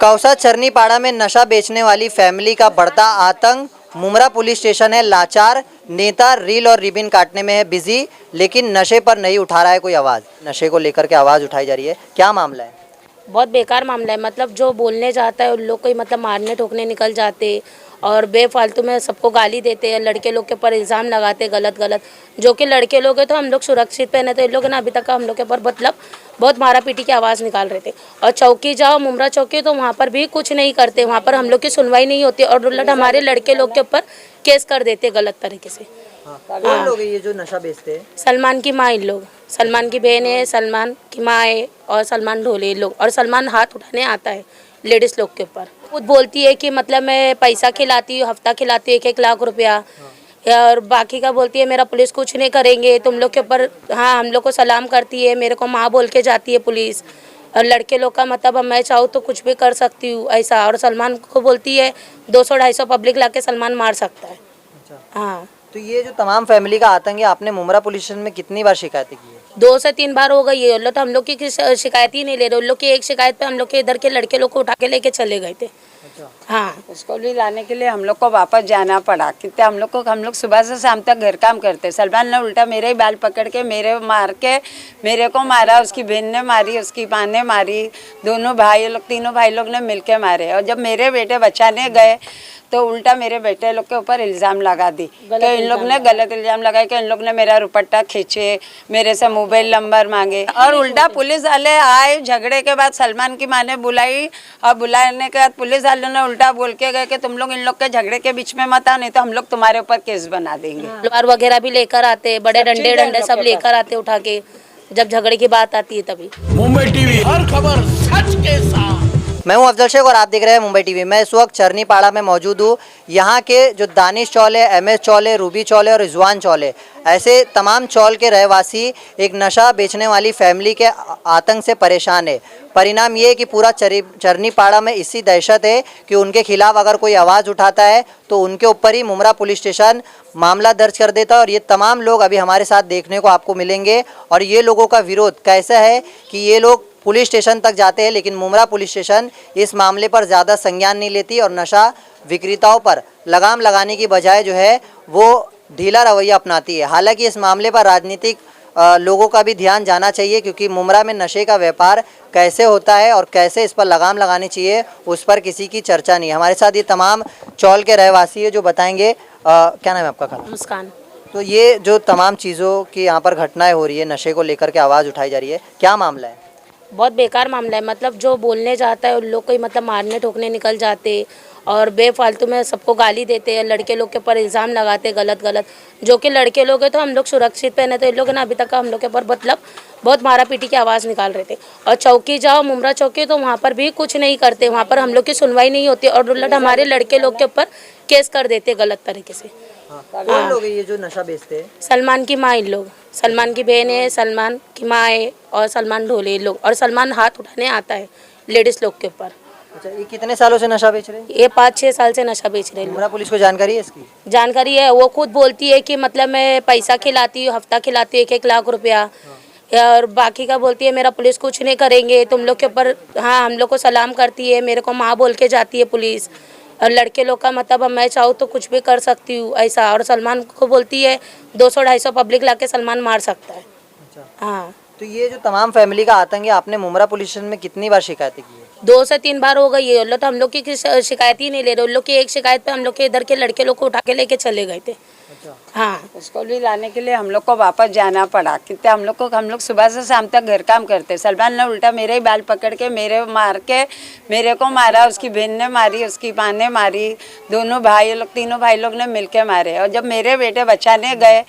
कौसा चरनीपाड़ा में नशा बेचने वाली फैमिली का बढ़ता आतंक। मुमरा पुलिस स्टेशन है लाचार। नेता रील और रिबन काटने में है बिजी, लेकिन नशे पर नहीं उठा रहा है कोई आवाज़। नशे को लेकर के आवाज़ उठाई जा रही है, क्या मामला है? बहुत बेकार मामला है। मतलब जो बोलने जाता है उन लोग को ही मतलब मारने ठोकने निकल जाते और बेफालतू में सबको गाली देते हैं। लड़के लोग के ऊपर इल्ज़ाम लगाते गलत गलत, जो कि लड़के लोग हैं तो हम लोग सुरक्षित पहने तो इन लोग ना अभी तक हम लोग के ऊपर मतलब बहुत मारा पीटी की आवाज़ निकाल रहे थे। और चौकी जाओ मुमरा चौकी तो वहाँ पर भी कुछ नहीं करते, वहाँ पर हम लोग की सुनवाई नहीं होती और उल्टा हमारे लड़के लोग के ऊपर केस कर देते गलत तरीके से। कौन लोग हैं ये जो नशा बेचते हैं? सलमान की माँ इन लोग, सलमान की बहन है, सलमान की माँ है और सलमान ढोले लोग। और सलमान हाथ उठाने आता है लेडीज़ लोग के ऊपर। खुद बोलती है कि मतलब मैं पैसा खिलाती हूँ, हफ्ता खिलाती हूँ 1-1 लाख रुपया। और बाकी का बोलती है मेरा पुलिस कुछ नहीं करेंगे तुम लोग के ऊपर। हाँ, हम लोग को सलाम करती है, मेरे को माँ बोल के जाती है पुलिस। और लड़के लोग का मतलब मैं चाहूँ तो कुछ भी कर सकती हूँ ऐसा। और सलमान को बोलती है 200-250 पब्लिक ला के सलमान मार सकता है। अच्छा। हाँ, तो ये जो तमाम फैमिली का आतंक है, आपने मुमरा पुलिस स्टेशन में कितनी बार शिकायतें की है? 2 से 3 बार हो गई है। लोग तो हम लोग की शिकायत ही नहीं ले रहे। उन लोग की एक शिकायत पे हम लोग के इधर के लड़के लोग को उठा के लेके चले गए थे। अच्छा। हाँ, उसको भी लाने के लिए हम लोग को वापस जाना पड़ा। कितने हम लोग सुबह से शाम तक घर काम करते। सलमान ने उल्टा मेरे ही बाल पकड़ के मेरे को मारा, उसकी बहन ने मारी, उसकी माँ ने मारी। तीनों भाई लोग ने मिलके मारे। और जब मेरे बेटे बचाने गए तो उल्टा मेरे बेटे लोग के ऊपर इल्ज़ाम लगा दी कि इन लोग ने गलत इल्ज़ाम लगाए कि इन लोग ने मेरा दुपट्टा खींचे, मेरे से मोबाइल नंबर मांगे। और उल्टा पुलिस वाले आए, झगड़े के बाद सलमान की माँ ने बुलाई और बुलाने के बाद पुलिस वालों ने उल्टा बोल के गए कि तुम लोग इन लोग के झगड़े के बीच में मत आओ, नहीं तो हम लोग तुम्हारे ऊपर केस बना देंगे। तलवार वगैरह भी लेकर आते, बड़े डंडे सब लेकर आते उठा के, जब झगड़े की बात आती है तभी। मुंबई टीवी, हर खबर सच के साथ। मैं हूं अफजल शेख और आप देख रहे हैं मुंबई टीवी। मैं इस वक्त चरनीपाड़ा में मौजूद हूं। यहाँ के जो दानिश चौल है, MS चौल है, रूबी चौल है और रिजवान चौल है, ऐसे तमाम चौल के रहवासी एक नशा बेचने वाली फैमिली के आतंक से परेशान है। परिणाम ये है कि पूरा चरनीपाड़ा में इसी दहशत है कि उनके खिलाफ अगर कोई आवाज़ उठाता है तो उनके ऊपर ही मुमरा पुलिस स्टेशन मामला दर्ज कर देता है। और ये तमाम लोग अभी हमारे साथ देखने को आपको मिलेंगे। और ये लोगों का विरोध कैसा है कि ये लोग पुलिस स्टेशन तक जाते हैं, लेकिन मुमरा पुलिस स्टेशन इस मामले पर ज़्यादा संज्ञान नहीं लेती और नशा विक्रेताओं पर लगाम लगाने की बजाय जो है वो ढीला रवैया अपनाती है। हालांकि इस मामले पर राजनीतिक लोगों का भी ध्यान जाना चाहिए, क्योंकि मुमरा में नशे का व्यापार कैसे होता है और कैसे इस पर लगाम लगानी चाहिए उस पर किसी की चर्चा नहीं। हमारे साथ ये तमाम चौल के रहवासी है जो बताएंगे। क्या नाम है आपका? खाला। मुस्कान। तो ये जो तमाम चीज़ों की यहाँ पर घटनाएं हो रही है, नशे को लेकर के आवाज़ उठाई जा रही है, क्या मामला है? बहुत बेकार मामला है। मतलब जो बोलने जाता है उन लोग को ही मतलब मारने ठोकने निकल जाते और बेफालतू में सबको गाली देते हैं। लड़के लोग के ऊपर इल्ज़ाम लगाते गलत गलत, जो कि लड़के लोग हैं तो हम लोग सुरक्षित पहने तो इन लोग ना अभी तक हम लोग के ऊपर मतलब बहुत मारा पीटी की आवाज़ निकाल रहे थे। और चौकी जाओ मुमरा चौकी तो वहाँ पर भी कुछ नहीं करते, वहाँ पर हम लोग की सुनवाई नहीं होती और उल्टा हमारे लड़के लोग के ऊपर केस कर देते गलत तरीके से। कौन लोग हैं ये जो नशा बेचते हैं? सलमान की माँ इन लोग, सलमान की बहन है, सलमान की माँ है और सलमान ढोले लोग। और सलमान हाथ उठाने आता है लेडीज़ लोग के ऊपर। अच्छा, ये कितने सालों से नशा बेच रहे हैं? ये 5-6 साल से नशा बेच रहे हैं। मुमरा पुलिस को जानकारी है इसकी? जानकारी है, वो खुद बोलती है कि मतलब मैं पैसा खिलाती हूँ, हफ्ता खिलाती हूँ 1-1 लाख रुपया। और बाकी का बोलती है मेरा पुलिस कुछ नहीं करेंगे तुम लोग के ऊपर। हाँ, हम लोग को सलाम करती है, मेरे को माँ बोल के जाती है पुलिस। और लड़के लोग का मतलब मैं चाहूँ तो कुछ भी कर सकती हूँ ऐसा। और सलमान को बोलती है 200-250 पब्लिक ला के सलमान मार सकता है। अच्छा। हाँ, तो ये जो तमाम फैमिली का आतंक है, आपने मुमरा पुलिस स्टेशन में कितनी बार शिकायतें की है? 2 से 3 बार हो गई है। लोग तो हम लोग की शिकायत ही नहीं ले रहे। उन लोग की एक शिकायत पे हम लोग के इधर के लड़के लोग को उठा के लेके चले गए थे। अच्छा। हाँ, उसको भी लाने के लिए हम लोग को वापस जाना पड़ा। कितने हम लोग सुबह से शाम तक घर काम करते। सलमान ने उल्टा मेरे ही बाल पकड़ के मेरे को मारा, उसकी बहन ने मारी, उसकी माँ ने मारी। तीनों भाई लोग ने मिलके मारे। और जब मेरे बेटे बचाने गए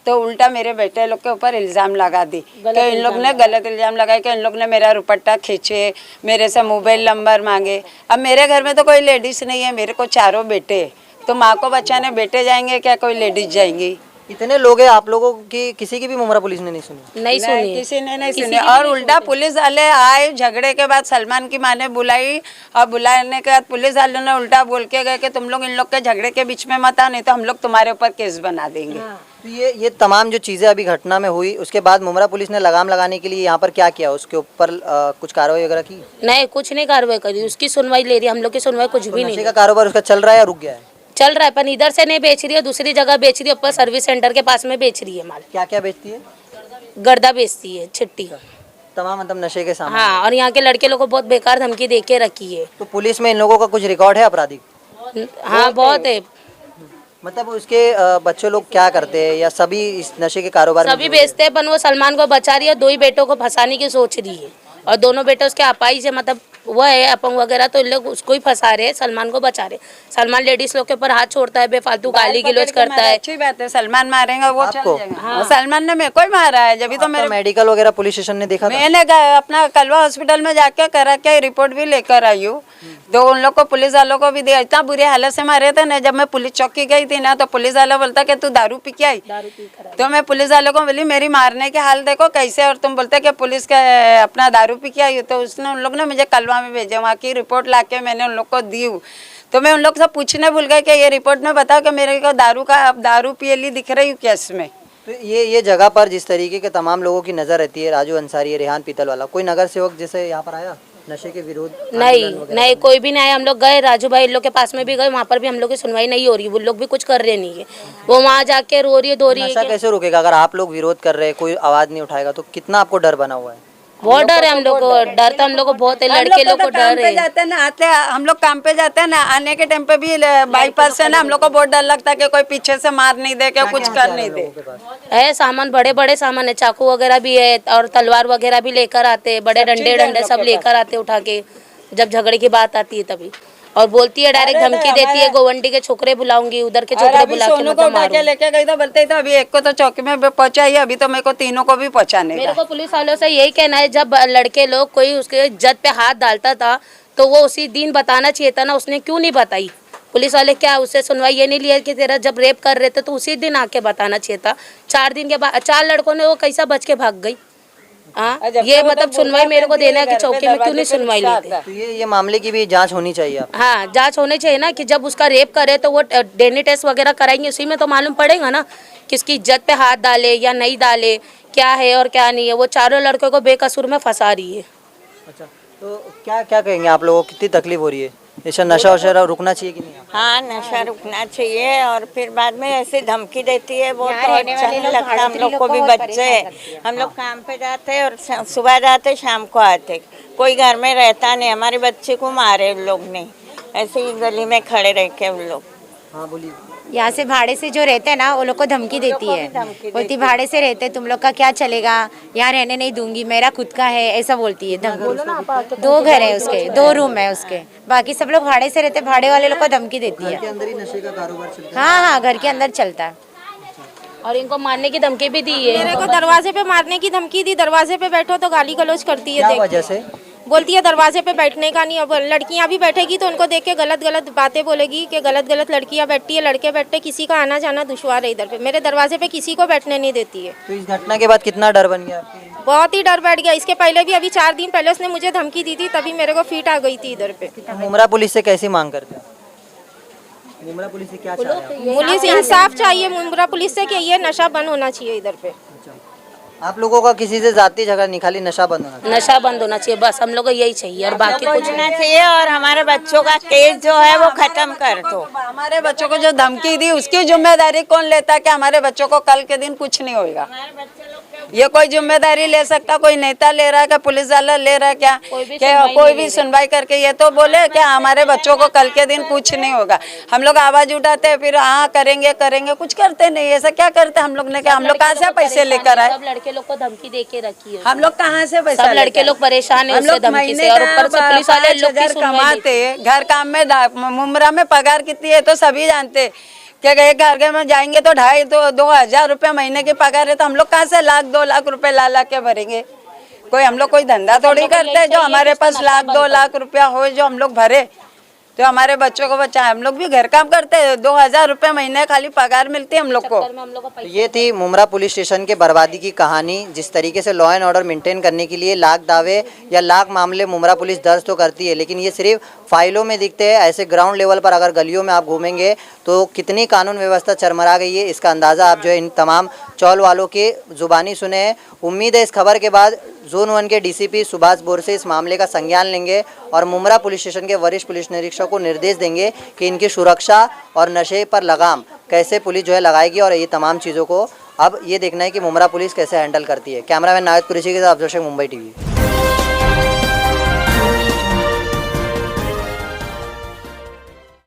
तो उल्टा मेरे बेटे लोग के ऊपर इल्ज़ाम लगा दी कि इन लोग ने गलत इल्ज़ाम लगाए कि इन लोग ने मेरा दुपट्टा खींचे, मेरे से मोबाइल नंबर मांगे। अब मेरे घर में तो कोई लेडीज़ नहीं है, मेरे को 4 बेटे, तो माँ को बचाने बेटे जाएंगे क्या कोई लेडीज़ जाएंगी? इतने लोग हैं आप लोगों की, किसी की भी मुमरा पुलिस ने नहीं सुनी? नहीं सुनी है। किसी ने नहीं सुनी और उल्टा पुलिस वाले आए, झगड़े के बाद सलमान की माँ ने बुलाई और बुलाने के बाद पुलिस वालों ने उल्टा बोल के गए कि तुम लोग इन लोग के झगड़े के बीच में मत आओ, नहीं तो हम लोग तुम्हारे ऊपर केस बना देंगे। तो ये तमाम जो चीज़ें अभी घटना में हुई, उसके बाद मुमरा पुलिस ने लगाम लगाने के लिए यहाँ पर क्या किया, उसके ऊपर कुछ कार्रवाई वगैरह की? नहीं, कुछ नहीं कार्रवाई करी, उसकी सुनवाई ले रही है, हम लोग की सुनवाई कुछ भी नहीं नशे का कारोबार उसका चल रहा है या रुक गया है? चल रहा है, पर इधर से नहीं बेच रही है, दूसरी जगह बेच रही है, ऊपर सर्विस सेंटर के पास में बेच रही है माल। क्या क्या बेचती है? गर्दा बेचती है, छिट्टी। तमाम मतलब नशे के सामान। हाँ, और यहाँ के लड़के लोग को बहुत बेकार धमकी दे के रखी है। तो पुलिस में इन लोगों का कुछ रिकॉर्ड है आपराधिक? हाँ, बहुत है। मतलब उसके बच्चे लोग क्या करते हैं या सभी इस नशे के कारोबार में सभी जुड़े हैं? बेचते हैं, पर वो सलमान को बचा रही है, दो ही बेटों को फंसाने की सोच रही है, और दोनों बेटे उसके अपाई से मतलब वो है अपंग वगैरह, तो इन लोग उसको ही फंसा रहे हैं, सलमान को बचा रहे। सलमान लेडीज लोग के ऊपर हाथ छोड़ता है, बेफालतू गाली गलौज करता है। अच्छी बात है, सलमान मारेंगे वो चल आपको? जाएगा। हाँ। सलमान ने मेरे को ही मारा है, जब तो मेरे मेडिकल वगैरह पुलिस स्टेशन ने देखा था? मैंने अपना कलवा हॉस्पिटल में जाके करा के रिपोर्ट भी लेकर आई हूँ। तो उन लोग को पुलिस वालों को भी दिया, इतना बुरी हालत से मारे थे ना। जब मैं पुलिस चौकी गई थी ना, तो पुलिस वाला बोलता कि तू दारू पी के आई। तो मैं पुलिस वालों को बोली मेरी मारने के हाल देखो कैसे, और तुम बोलते कि पुलिस का अपना दारू पी के आई। तो उसने उन लोग ने मुझे कलवा में भेजा, वहाँ की रिपोर्ट ला के मैंने उन लोग को दी। तो मैं उन लोग से पूछने भूल गई कि ये रिपोर्ट में बताओ कि मेरे को दारू पियली दिख रही हूँ क्या इसमें। तो ये जगह पर जिस तरीके के तमाम लोगों की नज़र रहती है, राजू अंसारी, रेहान पीतल वाला, कोई नगर सेवक जैसे यहाँ पर आया नशे के विरोध? नहीं, कोई भी नहीं आया। हम लोग गए, राजू भाई इन लोग के पास में भी गए, वहाँ पर भी हम लोग की सुनवाई नहीं हो रही, वो लोग भी कुछ कर रहे नहीं है। वो वहाँ जाके रो रही है, धो रही नशा है। कैसे रुकेगा अगर आप लोग विरोध कर रहे हैं, कोई आवाज नहीं उठाएगा? तो कितना आपको डर बना हुआ है? बहुत डर है हम लोग को, डर तो हम लोग को बहुत है, लड़के लोग को डर है। जाते हैं ना, आते हम लोग काम पे जाते हैं ना, आने के टाइम पे भी बाईपास से ना हम लोग को बहुत डर लगता है कि कोई पीछे से मार नहीं दे, क्या कुछ कर नहीं दे। है सामान, बड़े बड़े सामान है, चाकू वगैरह भी है और तलवार वगैरह भी लेकर आते हैं, बड़े डंडे सब लेकर आते उठा के, जब झगड़े की बात आती है तभी। और बोलती है, डायरेक्ट धमकी देती है, गोवंडी के छोकरे बुलाऊंगी, उधर के छोकरे बुला के मतलब मारूंगी। लेके गई तो बोलते तो अभी एक को तो चौकी में पहुंचाई, अभी तो मेरे को तीनों को भी पहुंचाने मेरे को पुलिस वालों से यही कहना है, जब लड़के लोग कोई उसके इज्जत पे हाथ डालता था तो वो उसी दिन बताना चाहिए था ना, उसने क्यों नहीं बताई? पुलिस वाले क्या उससे सुनवाई ये नहीं लिया कि तेरा जब रेप कर रहे थे तो उसी दिन आके बताना चाहिए था। 4 दिन के बाद 4 लड़कों ने वो कैसा बच के भाग गई? हाँ, ये मतलब सुनवाई मेरे को देना है कि चौकी में क्यों नहीं सुनवाई लेते? तो ये मामले की भी जांच होनी चाहिए आप। हाँ, जांच होनी चाहिए ना, कि जब उसका रेप करे तो वो डीएनए टेस्ट वगैरह कराएंगे, उसी में तो मालूम पड़ेगा ना किसकी इज्जत पे हाथ डाले या नहीं डाले, क्या है और क्या नहीं है। वो चारों लड़कों को बेकसूर में फंसा रही है। अच्छा, तो क्या क्या कहेंगे आप लोगों को, कितनी तकलीफ हो रही है? ऐसा नशा वशा रुकना चाहिए कि नहीं? हाँ, नशा रुकना चाहिए, और फिर बाद में ऐसे धमकी देती है वो तो अच्छा नहीं लगता। हम लोग को भी बच्चे हैं, हम लोग काम पे जाते और सुबह जाते शाम को आते, कोई घर में रहता नहीं। हमारे बच्चे को मारे उन लोग ने, ऐसे ही गली में खड़े रह के उन लोग। हाँ बोलिए। यहाँ से भाड़े से जो रहते हैं ना, वो लोग को धमकी देती है, बोलती भाड़े से रहते तुम लोग का क्या चलेगा, यहाँ रहने नहीं दूंगी, मेरा खुद का है, ऐसा बोलती है। 2 घर है उसके, 2 रूम है उसके, बाकी सब लोग भाड़े से रहते, भाड़े वाले लोग को धमकी देती है। घर के अंदर ही नशे का कारोबार चलता है? हाँ, घर के अंदर चलता है। और इनको मारने की धमकी भी दी है। मेरे को दरवाजे पे मारने की धमकी दी, दरवाजे पे बैठो तो गाली गलौज करती है। क्या वजह से? बोलती है दरवाजे पे बैठने का नहीं। अब लड़कियां भी बैठेगी तो उनको देख के गलत गलत बातें बोलेगी कि गलत गलत लड़कियां बैठती है, लड़के बैठते, किसी का आना जाना दुश्वार है इधर पे। मेरे दरवाजे पे किसी को बैठने नहीं देती है। तो इस घटना के बाद कितना डर बन गया आपको? बहुत ही डर बैठ गया। इसके पहले भी अभी 4 दिन पहले उसने मुझे धमकी दी थी, तभी मेरे को फिट आ गई थी इधर पे। मुमरा पुलिस से कैसी मांग करते हैं? मुमरा पुलिस से क्या चाह रहे हैं? पुलिस इंसाफ चाहिए मुंब्रा पुलिस से कि ये नशा बंद होना चाहिए इधर पे। आप लोगों का किसी से जाति झगड़ा नहीं, खाली नशा बंद होना चाहिए? नशा बंद होना चाहिए, बस हम लोग को यही चाहिए और बाकी कुछ होना चाहिए, और हमारे बच्चों का केस जो है वो खत्म कर दो। हमारे बच्चों को जो धमकी दी उसकी जिम्मेदारी कौन लेता कि हमारे बच्चों को कल के दिन कुछ नहीं होगा? ये कोई जिम्मेदारी ले सकता? कोई नेता ले रहा है क्या? पुलिस वाला ले रहा है क्या? कोई भी सुनवाई करके ये तो बोले कि हमारे बच्चों को कल के दिन कुछ नहीं होगा। हम लोग आवाज उठाते हैं, फिर हाँ करेंगे करेंगे, कुछ करते नहीं। ऐसा क्या करते हम लोग ने? क्या हम लोग कहाँ से पैसे लेकर आए? सब लड़के लोग को धमकी दे के रखी है। हम लोग कहाँ से पैसा? सब लड़के लोग परेशान है उससे धमकी से, और ऊपर से पुलिस वाले लोग की सुनवाई कमाते घर काम में। मुमरा में पगार कितनी है तो सभी जानते, क्या एक घर में जाएंगे तो 2,500 रुपये महीने की पगार है, तो हम लोग कहाँ से 1,00,000 2 लाख रुपए ला के भरेंगे? कोई हम लोग कोई धंधा थोड़ी करते हैं जो हमारे पास 1,00,000 2 लाख रुपया हो जो हम लोग भरे। तो हमारे बच्चों को बचाए। हम लोग भी घर काम करते हैं, 2000 रुपये महीने खाली पगार मिलती है हम लोग को। ये थी मुमरा पुलिस स्टेशन के बर्बादी की कहानी। जिस तरीके से लॉ एंड ऑर्डर मेंटेन करने के लिए लाख दावे या लाख मामले मुमरा पुलिस दर्ज तो करती है, लेकिन ये सिर्फ फाइलों में दिखते हैं। ऐसे ग्राउंड लेवल पर अगर गलियों में आप घूमेंगे तो कितनी कानून व्यवस्था चरमरा गई है, इसका अंदाज़ा आप जो है इन तमाम चौल वालों के ज़ुबानी सुने हैं। उम्मीद है इस खबर के बाद जोन 1 के डीसीपी सुभाष बोरसे इस मामले का संज्ञान लेंगे और मुमरा पुलिस स्टेशन के वरिष्ठ पुलिस निरीक्षक को निर्देश देंगे कि इनकी सुरक्षा और नशे पर लगाम कैसे पुलिस जो है लगाएगी। और ये तमाम चीज़ों को अब ये देखना है कि मुमरा पुलिस कैसे हैंडल करती है। कैमरामैन नायद कुरैशी के साथ अफजल शेख, मुंबई टीवी।